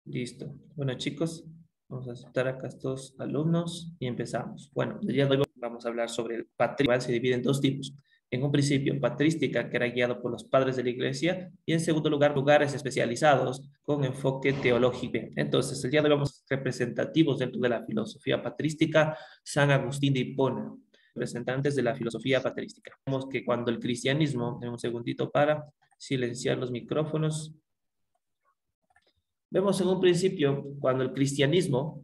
Listo. Bueno, chicos, vamos a aceptar acá a estos alumnos y empezamos. Bueno, el día de hoy vamos a hablar sobre el patrístico. Se divide en dos tipos. En un principio, patrística, que era guiado por los padres de la iglesia, y en segundo lugar, lugares especializados con enfoque teológico. Entonces, el día de hoy vamos a representativos dentro de la filosofía patrística, San Agustín de Hipona, representantes de la filosofía patrística. Vemos que cuando el cristianismo, en un segundito para silenciar los micrófonos. Vemos en un principio, cuando el cristianismo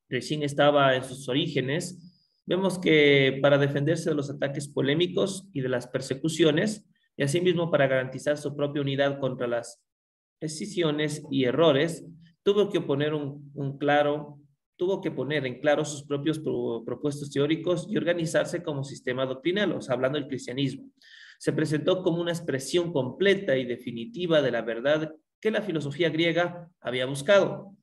recién estaba en sus orígenes, vemos que para defenderse de los ataques polémicos y de las persecuciones, y asimismo para garantizar su propia unidad contra las escisiones y errores, tuvo que poner en claro sus propios propuestos teóricos y organizarse como sistema doctrinal, o sea, hablando del cristianismo. Se presentó como una expresión completa y definitiva de la verdad que la filosofía griega había buscado,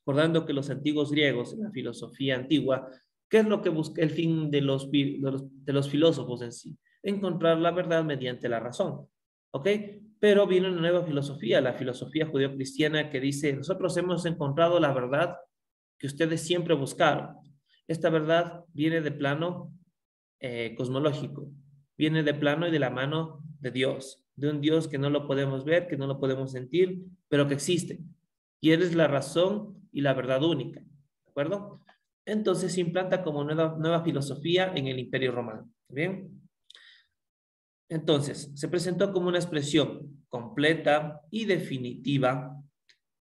recordando que los antiguos griegos, en la filosofía antigua, ¿qué es lo que busca el fin de los filósofos en sí? Encontrar la verdad mediante la razón, ¿ok? Pero viene una nueva filosofía, la filosofía judeocristiana, que dice, nosotros hemos encontrado la verdad que ustedes siempre buscaron. Esta verdad viene de plano cosmológico, viene de plano y de la mano de Dios, de un Dios que no lo podemos ver, que no lo podemos sentir, pero que existe. Y Él es la razón y la verdad única, ¿de acuerdo? Entonces se implanta como nueva filosofía en el Imperio Romano, ¿bien? Entonces, se presentó como una expresión completa y definitiva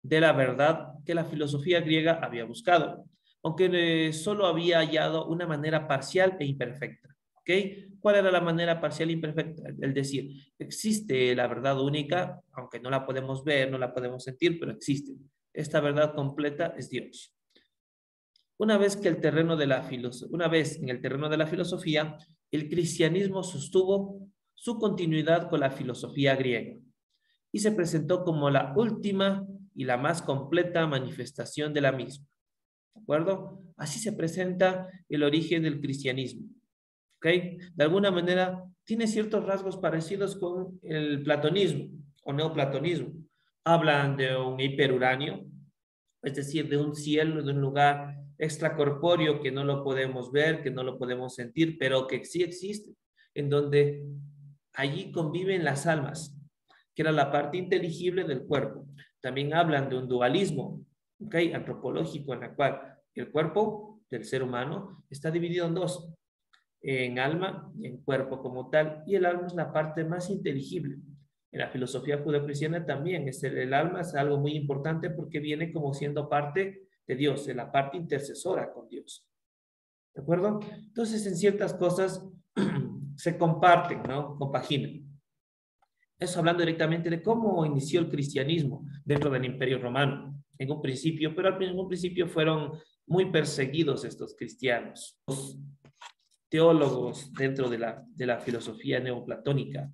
de la verdad que la filosofía griega había buscado, aunque solo había hallado una manera parcial e imperfecta. ¿Ok? ¿Cuál era la manera parcial e imperfecta? Es decir, existe la verdad única, aunque no la podemos ver, no la podemos sentir, pero existe. Esta verdad completa es Dios. Una vez en el terreno de la filosofía, el cristianismo sostuvo su continuidad con la filosofía griega y se presentó como la última y la más completa manifestación de la misma. ¿De acuerdo? Así se presenta el origen del cristianismo. ¿Ok? De alguna manera tiene ciertos rasgos parecidos con el platonismo o neoplatonismo. Hablan de un hiperuránio, es decir, de un cielo, de un lugar extracorpóreo que no lo podemos ver, que no lo podemos sentir, pero que sí existe, en donde allí conviven las almas, que era la parte inteligible del cuerpo. También hablan de un dualismo, ¿ok? Antropológico, en la cual el cuerpo del ser humano está dividido en dos, en alma y en cuerpo como tal, y el alma es la parte más inteligible. En la filosofía judeocristiana también el alma es algo muy importante porque viene como siendo parte de Dios, de la parte intercesora con Dios. ¿De acuerdo? Entonces, en ciertas cosas se comparten, ¿no? Compaginan. Eso hablando directamente de cómo inició el cristianismo dentro del Imperio Romano. En un principio, pero en un principio fueron muy perseguidos estos cristianos, los teólogos dentro de la filosofía neoplatónica.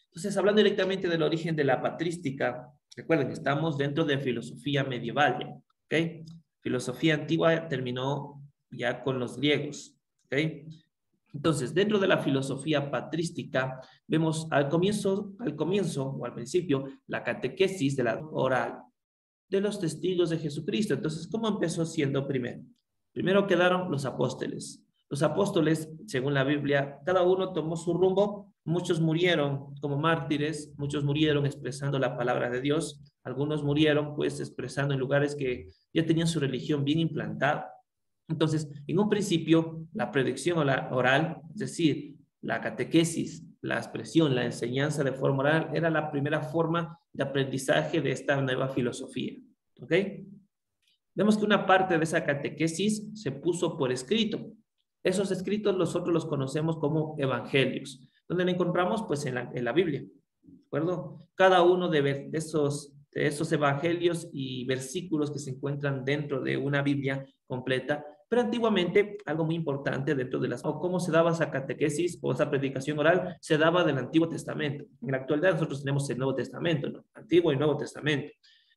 Entonces, hablando directamente del origen de la patrística, recuerden, estamos dentro de filosofía medieval, ¿ok? Filosofía antigua terminó ya con los griegos, ¿ok? Entonces, dentro de la filosofía patrística, vemos al comienzo o al principio, la catequesis de la oral de los testigos de Jesucristo. Entonces, ¿cómo empezó siendo primero? Primero quedaron los apóstoles. Los apóstoles, según la Biblia, cada uno tomó su rumbo. Muchos murieron como mártires, muchos murieron expresando la palabra de Dios, algunos murieron pues expresando en lugares que ya tenían su religión bien implantada. Entonces, en un principio, la predicción oral, es decir, la catequesis, la expresión, la enseñanza de forma oral, era la primera forma de aprendizaje de esta nueva filosofía. ¿Ok? Vemos que una parte de esa catequesis se puso por escrito. Esos escritos nosotros los conocemos como evangelios, donde lo encontramos pues en la Biblia. ¿De acuerdo? Cada uno de esos evangelios y versículos que se encuentran dentro de una Biblia completa. Pero antiguamente, algo muy importante dentro de cómo se daba esa catequesis o esa predicación oral, se daba del Antiguo Testamento. En la actualidad nosotros tenemos el Nuevo Testamento, ¿no? Antiguo y Nuevo Testamento.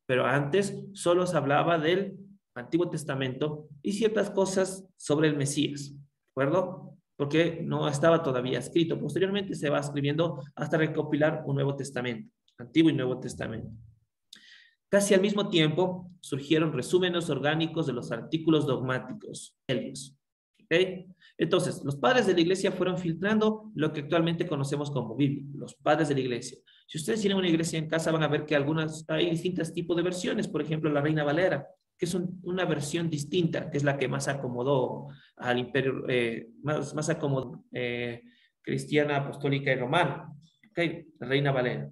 Pero antes solo se hablaba del Antiguo Testamento y ciertas cosas sobre el Mesías, ¿de acuerdo? Porque no estaba todavía escrito. Posteriormente se va escribiendo hasta recopilar un Nuevo Testamento, Antiguo y Nuevo Testamento. Casi al mismo tiempo surgieron resúmenes orgánicos de los artículos dogmáticos. ¿Okay? Entonces, los padres de la iglesia fueron filtrando lo que actualmente conocemos como Biblia, los padres de la iglesia. Si ustedes tienen una iglesia en casa, van a ver que hay distintos tipos de versiones. Por ejemplo, la Reina Valera, que es una versión distinta, que es la que más acomodó al imperio, más acomodó cristiana, apostólica y romana. ¿Okay? La Reina Valera.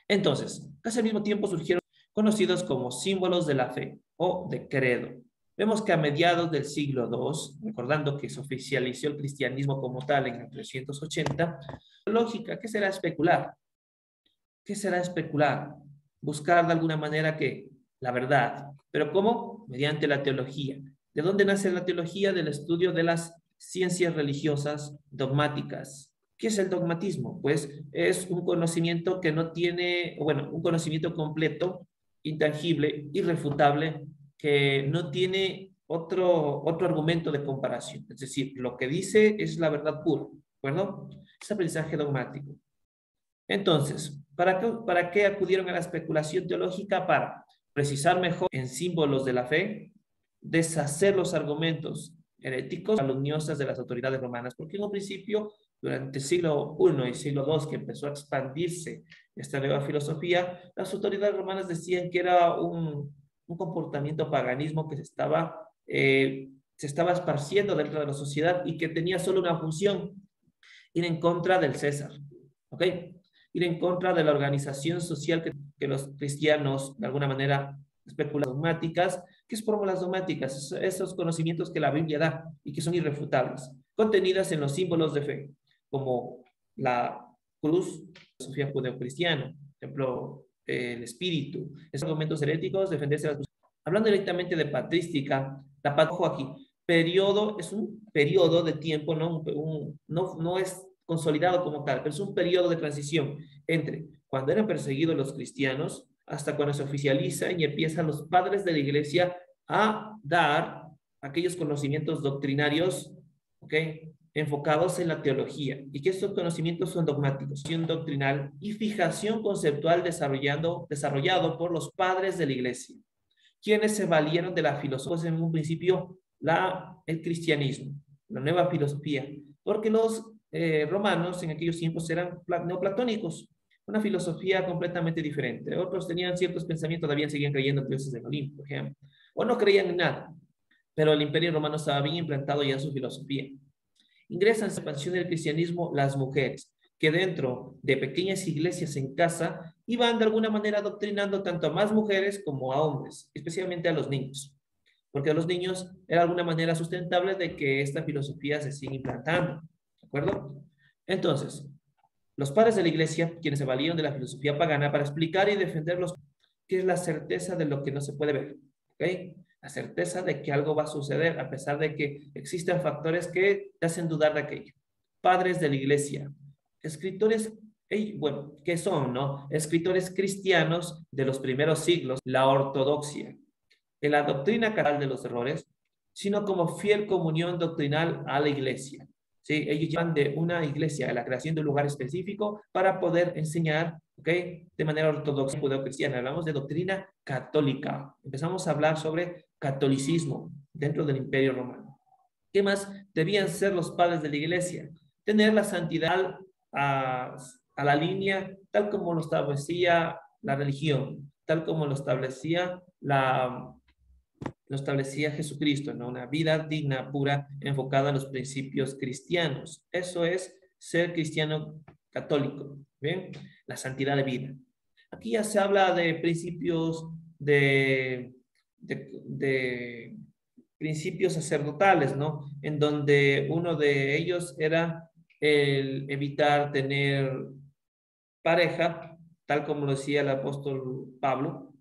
Entonces, casi al mismo tiempo surgieron conocidos como símbolos de la fe o de credo. Vemos que a mediados del siglo II, recordando que se oficializó el cristianismo como tal en el 380, lógica, ¿qué será especular? ¿Qué será especular? Buscar de alguna manera que la verdad. ¿Pero cómo? Mediante la teología. ¿De dónde nace la teología? Del estudio de las ciencias religiosas dogmáticas. ¿Qué es el dogmatismo? Pues es un conocimiento que no tiene, bueno, un conocimiento completo, intangible, irrefutable, que no tiene otro argumento de comparación. Es decir, lo que dice es la verdad pura, ¿de acuerdo? Es aprendizaje dogmático. Entonces, ¿para qué acudieron a la especulación teológica? Para precisar mejor en símbolos de la fe, deshacer los argumentos heréticos, calumniosas de las autoridades romanas, porque en un principio, durante el siglo I y siglo II, que empezó a expandirse esta nueva filosofía, las autoridades romanas decían que era un comportamiento paganismo que se estaba esparciendo dentro de la sociedad y que tenía solo una función, ir en contra del César, ¿ok? Ir en contra de la organización social que los cristianos, de alguna manera, especulan dogmáticas. ¿Qué es fórmulas dogmáticas? Esos conocimientos que la Biblia da y que son irrefutables, contenidas en los símbolos de fe, como la cruz, la filosofía judeocristiana, por ejemplo, el espíritu, esos argumentos heréticos, defenderse de las... Hablando directamente de patrística, la patrística aquí, periodo es un periodo de tiempo, no es consolidado como tal, pero es un periodo de transición entre cuando eran perseguidos los cristianos hasta cuando se oficializan y empiezan los padres de la iglesia a dar aquellos conocimientos doctrinarios, ¿ok? Enfocados en la teología y que estos conocimientos son dogmáticos, doctrinal y fijación conceptual desarrollado por los padres de la iglesia, quienes se valieron de la filosofía en un principio el cristianismo, la nueva filosofía, porque los romanos en aquellos tiempos eran neoplatónicos, una filosofía completamente diferente. Otros tenían ciertos pensamientos, todavía seguían creyendo en dioses del Olimpo, por ejemplo, o no creían en nada, pero el imperio romano estaba bien implantado ya en su filosofía. Ingresan en la expansión del cristianismo las mujeres, que dentro de pequeñas iglesias en casa iban de alguna manera adoctrinando tanto a más mujeres como a hombres, especialmente a los niños, porque a los niños era alguna manera sustentable de que esta filosofía se siga implantando, ¿de acuerdo? Entonces, los padres de la iglesia, quienes se valieron de la filosofía pagana para explicar y defender que es la certeza de lo que no se puede ver, ¿ok? La certeza de que algo va a suceder a pesar de que existen factores que te hacen dudar de aquello. Padres de la iglesia, escritores, bueno, ¿qué son, no? Escritores cristianos de los primeros siglos, la ortodoxia, en la doctrina caral de los errores, sino como fiel comunión doctrinal a la iglesia. ¿Sí? Ellos llevan de una iglesia a la creación de un lugar específico para poder enseñar, ¿ok? De manera ortodoxa y judeocristiana. Hablamos de doctrina católica. Empezamos a hablar sobre catolicismo dentro del Imperio Romano. ¿Qué más debían ser los padres de la iglesia? Tener la santidad a la línea tal como lo establecía la religión, tal como lo establecía Jesucristo, ¿no? Una vida digna, pura, enfocada en los principios cristianos. Eso es ser cristiano católico, ¿bien? La santidad de vida. Aquí ya se habla de principios de principios sacerdotales, ¿no? En donde uno de ellos era el evitar tener pareja, tal como lo decía el apóstol Pablo,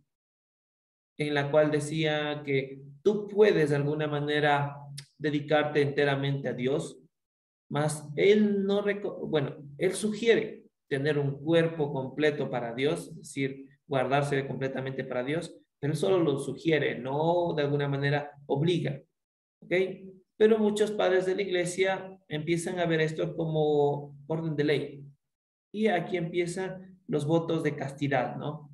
en la cual decía que tú puedes de alguna manera dedicarte enteramente a Dios, mas él no, bueno, él sugiere tener un cuerpo completo para Dios, es decir, guardarse completamente para Dios, pero él solo lo sugiere, no de alguna manera obliga, ¿ok? Pero muchos padres de la iglesia empiezan a ver esto como orden de ley. Y aquí empiezan los votos de castidad, ¿no?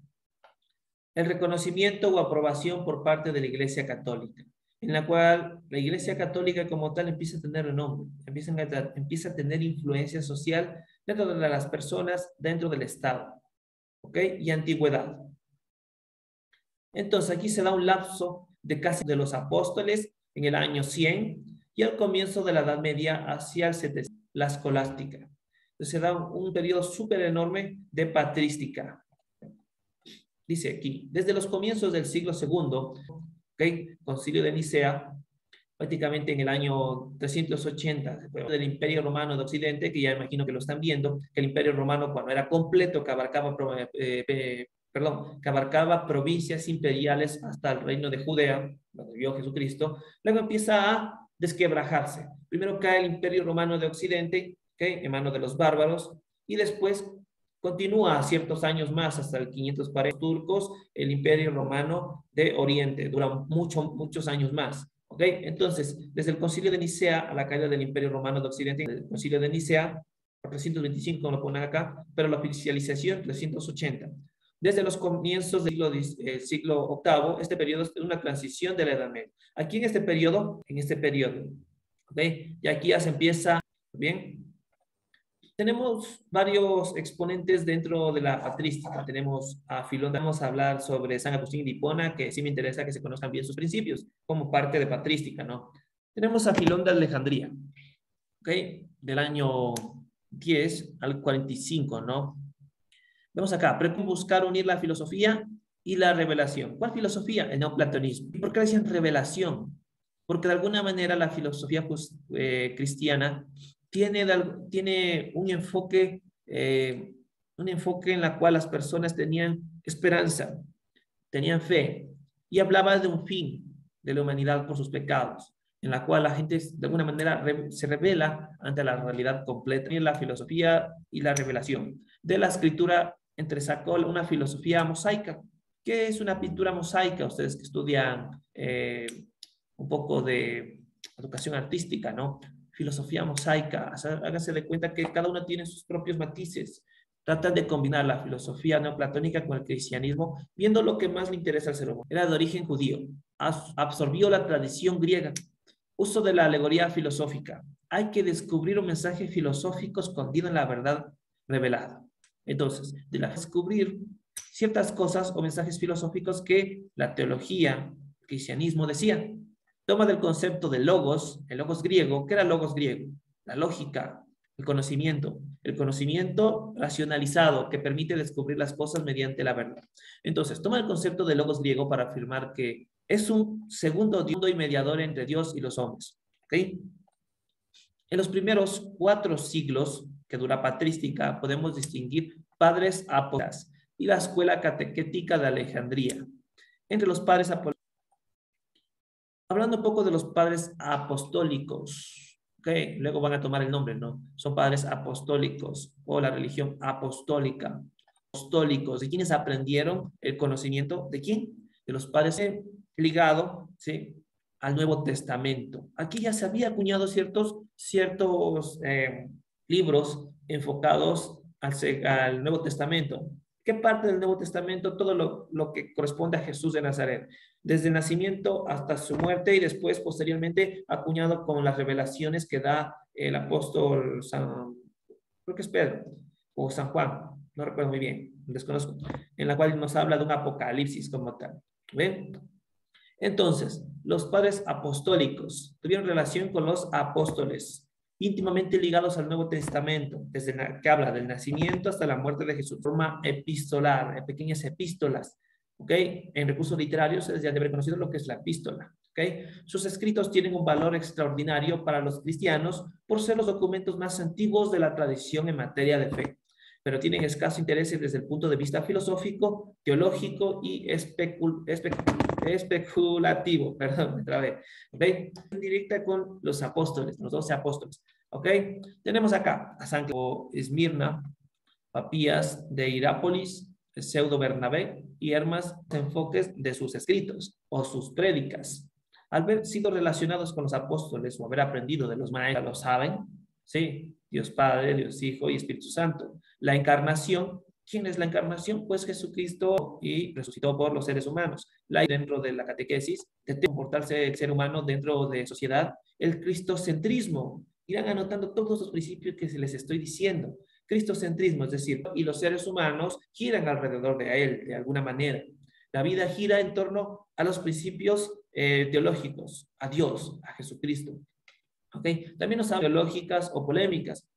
el reconocimiento o aprobación por parte de la Iglesia Católica, en la cual la Iglesia Católica como tal empieza a tener renombre, empieza a tener influencia social dentro de las personas, dentro del Estado, ¿ok? Y antigüedad. Entonces aquí se da un lapso de casi de los apóstoles en el año 100 y al comienzo de la Edad Media hacia el 700, la escolástica. Entonces se da un periodo súper enorme de patrística. Dice aquí, desde los comienzos del siglo segundo, ¿okay? Concilio de Nicea, prácticamente en el año 380, del Imperio Romano de Occidente, que ya imagino que lo están viendo, que el Imperio Romano cuando era completo, que abarcaba, que abarcaba provincias imperiales hasta el reino de Judea, donde vivió Jesucristo, luego empieza a desquebrajarse. Primero cae el Imperio Romano de Occidente, ¿okay? En manos de los bárbaros, y después continúa ciertos años más, hasta el 540 turcos, el Imperio Romano de Oriente, dura muchos años más. ¿Ok? Entonces, desde el Concilio de Nicea a la caída del Imperio Romano de Occidente, el Concilio de Nicea, 325, como lo ponen acá, pero la oficialización 380. Desde los comienzos del siglo VIII, este periodo es una transición de la Edad Media. Aquí en este periodo, ¿ok? Y aquí ya se empieza, ¿bien? Tenemos varios exponentes dentro de la patrística. Tenemos a Filón, vamos a hablar sobre San Agustín de Hipona, que sí me interesa que se conozcan bien sus principios, como parte de patrística, ¿no? Tenemos a Filón de Alejandría, ¿ok? Del año 10 al 45, ¿no? Vemos acá, buscar unir la filosofía y la revelación. ¿Cuál filosofía? El neoplatonismo. ¿Y por qué decían revelación? Porque de alguna manera la filosofía cristiana tiene un enfoque en la cual las personas tenían esperanza, tenían fe, y hablaba de un fin de la humanidad por sus pecados, en la cual la gente de alguna manera se revela ante la realidad completa. Y la filosofía y la revelación. De la escritura entresacó una filosofía mosaica. ¿Qué es una pintura mosaica? Ustedes que estudian un poco de educación artística, ¿no? Filosofía mosaica, hágase de cuenta que cada uno tiene sus propios matices. Tratan de combinar la filosofía neoplatónica con el cristianismo, viendo lo que más le interesa al ser humano. Era de origen judío, absorbió la tradición griega, uso de la alegoría filosófica. Hay que descubrir un mensaje filosófico escondido en la verdad revelada. Entonces, descubrir ciertas cosas o mensajes filosóficos que la teología, el cristianismo decía. Toma del concepto de logos, el logos griego. ¿Qué era logos griego? La lógica, el conocimiento racionalizado que permite descubrir las cosas mediante la verdad. Entonces, toma el concepto de logos griego para afirmar que es un segundo Dios y mediador entre Dios y los hombres. ¿Ok? En los primeros 4 siglos que dura patrística, podemos distinguir padres apóstoles y la escuela catequética de Alejandría. Entre los padres apóstoles, hablando un poco de los padres apostólicos, ¿ok? Luego van a tomar el nombre, ¿no? Son padres apostólicos o la religión apostólica. Apostólicos, ¿de quiénes aprendieron el conocimiento? ¿De quién? De los padres ligado, ¿sí? Al Nuevo Testamento. Aquí ya se había acuñado ciertos libros enfocados al Nuevo Testamento. ¿Qué parte del Nuevo Testamento? Todo lo que corresponde a Jesús de Nazaret, desde el nacimiento hasta su muerte y después, posteriormente, acuñado con las revelaciones que da el apóstol creo que es Pedro, o San Juan, no recuerdo muy bien, desconozco, en la cual nos habla de un apocalipsis como tal. ¿Ven? Entonces, los padres apostólicos tuvieron relación con los apóstoles, íntimamente ligados al Nuevo Testamento, desde que habla del nacimiento hasta la muerte de Jesús, forma epistolar, en pequeñas epístolas, ¿ok? En recursos literarios se les ya debe conocido lo que es la epístola, ¿ok? Sus escritos tienen un valor extraordinario para los cristianos por ser los documentos más antiguos de la tradición en materia de fe, pero tienen escaso interés desde el punto de vista filosófico, teológico y especulativo, perdón, me trabé, ¿ok? Directa con los apóstoles, los 12 apóstoles, ¿ok? Tenemos acá a San Esmirna, Papías de Hirápolis, Pseudo Bernabé y Hermas enfoques de sus escritos o sus prédicas. Al haber sido relacionados con los apóstoles o haber aprendido de los maestros, lo saben, ¿sí? Dios Padre, Dios Hijo y Espíritu Santo. La encarnación ¿Quién es la encarnación? Pues Jesucristo y resucitó por los seres humanos. Dentro de la catequesis, de comportarse el ser humano dentro de sociedad, el cristocentrismo. Irán anotando todos los principios que se les estoy diciendo. Cristocentrismo, es decir, y los seres humanos giran alrededor de él de alguna manera. La vida gira en torno a los principios teológicos, a Dios, a Jesucristo. ¿Okay? También nos habla de teológicas o polémicas.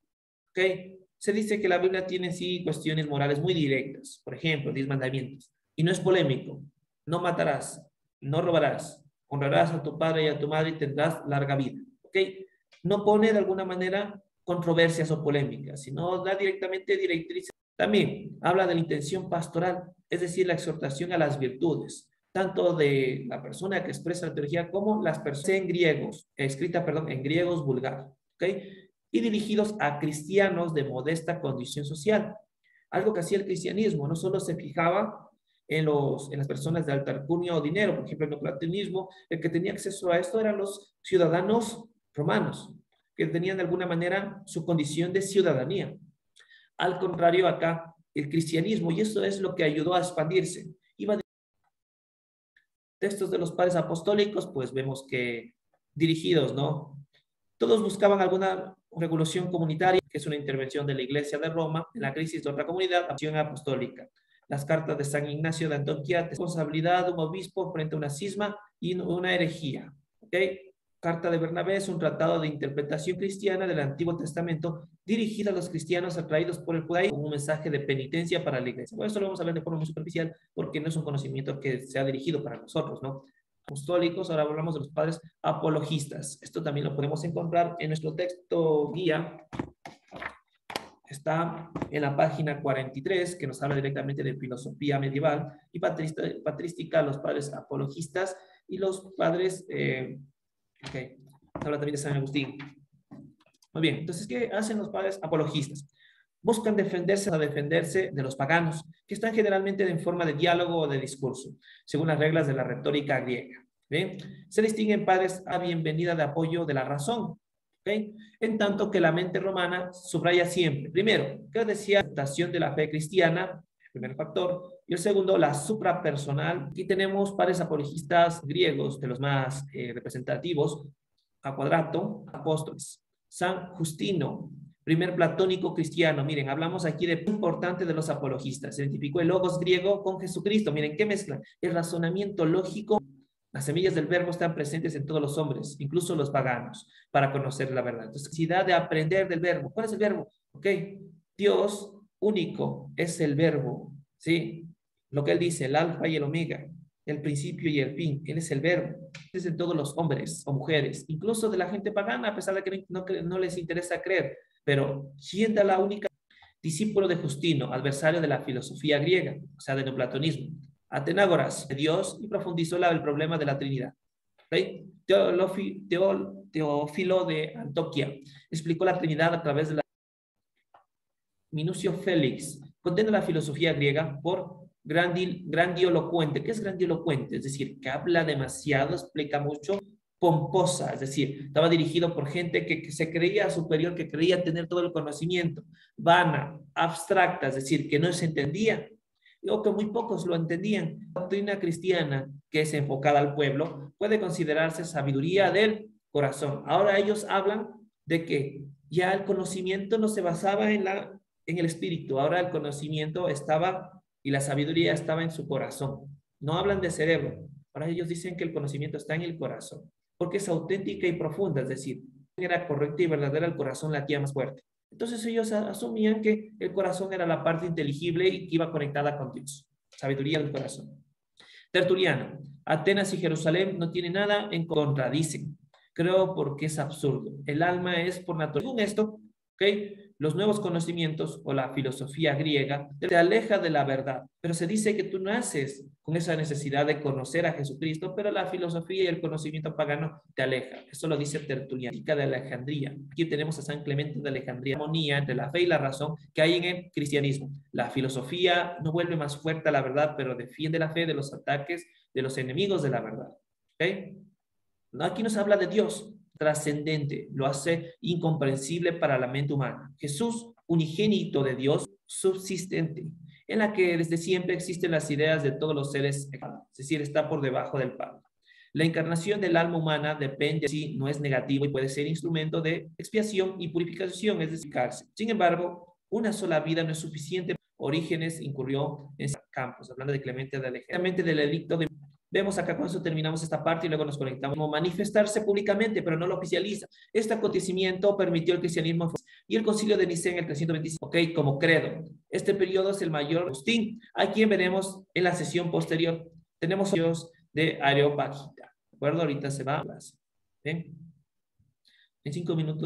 ¿Okay? Se dice que la Biblia tiene sí cuestiones morales muy directas, por ejemplo, 10 mandamientos, y no es polémico. No matarás, no robarás, honrarás a tu padre y a tu madre y tendrás larga vida. ¿Ok? No pone de alguna manera controversias o polémicas, sino da directamente directrices. También habla de la intención pastoral, es decir, la exhortación a las virtudes, tanto de la persona que expresa la teología como las personas en griegos, escrita, perdón, en griegos vulgar. ¿Ok? Y dirigidos a cristianos de modesta condición social. Algo que hacía el cristianismo, no solo se fijaba en las personas de alta alcurnia o dinero, por ejemplo, en el platonismo, el que tenía acceso a esto eran los ciudadanos romanos, que tenían de alguna manera su condición de ciudadanía. Al contrario, acá, el cristianismo, y eso es lo que ayudó a expandirse, iba a textos de los padres apostólicos, pues vemos que dirigidos, ¿no? Todos buscaban alguna regulación comunitaria, que es una intervención de la Iglesia de Roma en la crisis de otra comunidad, acción apostólica. Las cartas de San Ignacio de Antioquía, responsabilidad de un obispo frente a una cisma y una herejía. ¿Okay? Carta de Bernabé es un tratado de interpretación cristiana del Antiguo Testamento dirigida a los cristianos atraídos por el judaísmo como un mensaje de penitencia para la Iglesia. Bueno, esto lo vamos a hablar de forma muy superficial porque no es un conocimiento que se ha dirigido para nosotros, ¿no? Apostólicos, ahora hablamos de los padres apologistas. Esto también lo podemos encontrar en nuestro texto guía. Está en la página 43, que nos habla directamente de filosofía medieval y patrística, los padres apologistas y los padres, habla también de San Agustín. Muy bien, entonces, ¿qué hacen los padres apologistas? Buscan defenderse de los paganos, que están generalmente en forma de diálogo o de discurso, según las reglas de la retórica griega. ¿Bien? Se distinguen padres a bienvenida de apoyo de la razón, ¿okay? En tanto que la mente romana subraya siempre, primero, ¿qué decía? La aceptación de la fe cristiana, el primer factor, y el segundo, la suprapersonal. Aquí tenemos padres apologistas griegos, de los más representativos, a Quadrato, apóstoles, San Justino, primer platónico cristiano. Miren, hablamos aquí de importante de los apologistas. Se identificó el logos griego con Jesucristo. Miren, ¿qué mezcla? El razonamiento lógico. Las semillas del verbo están presentes en todos los hombres, incluso los paganos, para conocer la verdad. Entonces, necesidad de aprender del verbo. ¿Cuál es el verbo? Ok, Dios único es el verbo, ¿sí? Lo que él dice, el alfa y el omega, el principio y el fin. Él es el verbo. Es en todos los hombres o mujeres, incluso de la gente pagana, a pesar de que no les interesa creer. Pero sienta la única discípulo de Justino, adversario de la filosofía griega, o sea, del neoplatonismo. Atenágoras, de Dios, y profundizó el problema de la Trinidad. ¿Okay? Teófilo de Antioquía explicó la Trinidad a través de la Minucio Félix. Condena la filosofía griega por grandilocuente. ¿Qué es grandilocuente? Es decir, que habla demasiado, explica mucho, pomposa, es decir, estaba dirigido por gente que se creía superior, que creía tener todo el conocimiento, vana, abstracta, es decir, que no se entendía, o que muy pocos lo entendían. La doctrina cristiana, que es enfocada al pueblo, puede considerarse sabiduría del corazón. Ahora ellos hablan de que ya el conocimiento no se basaba en el espíritu, ahora el conocimiento estaba y la sabiduría estaba en su corazón. No hablan de cerebro, ahora ellos dicen que el conocimiento está en el corazón, porque es auténtica y profunda, es decir, era correcta y verdadera, el corazón latía más fuerte. Entonces ellos asumían que el corazón era la parte inteligible y que iba conectada con Dios. Sabiduría del corazón. Tertuliano. Atenas y Jerusalén no tienen nada en contra, dicen. Creo porque es absurdo. El alma es por naturaleza. Según esto, ¿okay? Los nuevos conocimientos o la filosofía griega te aleja de la verdad, pero se dice que tú naces con esa necesidad de conocer a Jesucristo, pero la filosofía y el conocimiento pagano te aleja. Eso lo dice Tertuliano de Alejandría. Aquí tenemos a San Clemente de Alejandría, armonía entre la fe y la razón que hay en el cristianismo. La filosofía no vuelve más fuerte a la verdad, pero defiende la fe de los ataques de los enemigos de la verdad. ¿Okay? Aquí nos habla de Dios trascendente, lo hace incomprensible para la mente humana. Jesús, unigénito de Dios, subsistente. en la que desde siempre existen las ideas de todos los seres, es decir, está por debajo del pan. La encarnación del alma humana depende de sí, no es negativo y puede ser instrumento de expiación y purificación, es decir, cárcel. Sin embargo, una sola vida no es suficiente. Orígenes incurrió en campos, hablando de Clemente de Alejandro, del edicto de... Vemos acá con eso terminamos esta parte y luego nos conectamos. Como manifestarse públicamente, pero no lo oficializa. Este acontecimiento permitió el cristianismo y el concilio de Nicea en el 325, ok, como credo. Este periodo es el mayor Agustín, a quien veremos en la sesión posterior. Tenemos de Areopagita. ¿De acuerdo? Ahorita se va a clase. ¿Bien? En 5 minutos.